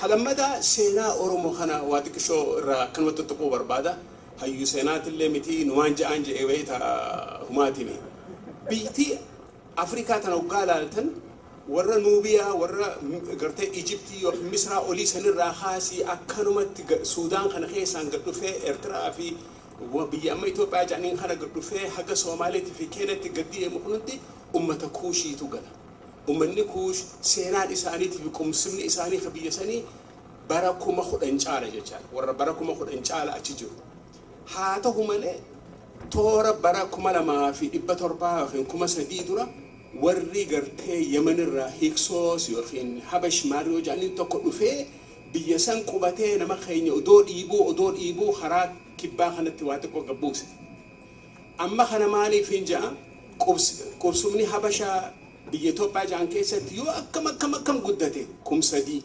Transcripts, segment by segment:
halamada seenaa oromoo kana waatiqishoo irraa kanumatti tuquu barbaada hayyu seenaatillee miti nuwaan ja'aan je'ee wayita humaatimi biyyattii afrikaa tana waggaa ilaaltan warra nuubiyaa warra gartee Ijiptii yookiin Misraa olii sanirraa haasii akkanumatti Suudaan kana keessaan gad dhufee Eertiraa fi biyya amma Itoophiyaa jedhaniin kana gad dhufee haga Soomaaliitii fi Keeniyatti gad deemu kunutti ummata kuushiitu gala. Ummanni kuush seenaan isaaniitii fi qumsumni isaanii ka biyya sanii bara 10,000 caala jechaadha. Warra bara 10,000 caala achi jiru. Haa ta'u malee toora bara 2,700 yookiin 3,000 dura warri gartee Yemenirraa Hiksoos yookiin Habashaa-rratti jedhaniin tokko dhufee biyya san qubatee nama keenya odoo dhiibuu karaa kibbaa kanatti waa xiqqoo gabbuuse. Amma kana maaliif hin ja'a qubsumni Habashaa biyya Itoophiyaa jedhan keessatti yoo akkam guddate 3,000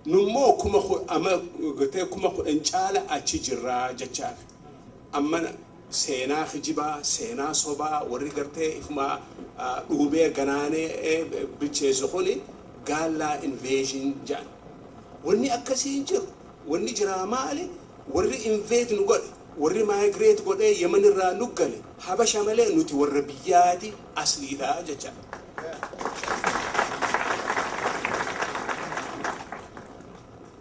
nummoo 10,000 caala achi jirraa jechaaf. Amma seenaa kijibaa seenaa sobaa warri gartee ifuma dhuubee ganaanee bilcheessu kuni gaallaa invasion jedhan. Wanni akkasii hin jiru. Wanni jiraa maali? Warri invade nu godhe warri migrate godhe Yemenirraa nu gale Habasha malee nuti warra biyyaati asliidhaa jecha.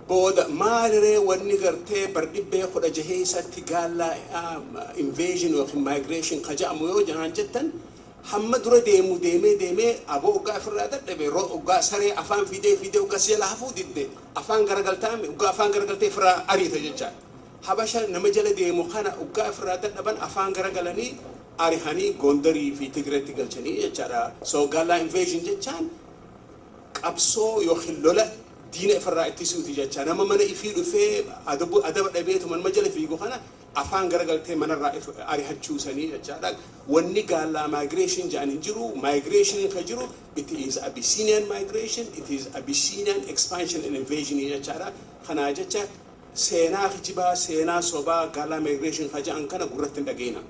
Booda maaliree wanni gartee bardhibbee 16 gaallaa invasion yookiin migration kaja'amu yoo jedhan jettan hamma dura deemee aboo ugaa ofirraa dadhabe ugaa saree afaan fidee ugaa seela hafuu didde afaan garagaltaame ugaa afaan garagaltee ofirraa ariita jecha. Habasha nama jala deemu kana ugaa ofirraa dadhaban afaan garagalanii arihanii Gondarii fi Tigreetti galchanii jechaadha. So gaallaa invasion jechaan qabsoo yookiin lola diina ofirraa ittisuuti jecha. Nama mana ifii dhufee adaba dhabeetuma nama jala fiigu kana afaan garagaltee manarraa arihachuusanii jechaadha. Wanni gaallaa migration jedhan hin jiru. Migration ka jiru it is Abyssinian migration, it is Abyssinian expansion and invasion jechaadha. Kana jecha seenaa kijibaa seenaa sobaa gaallaa migration ka jedhan kana gurratti hin dhageena.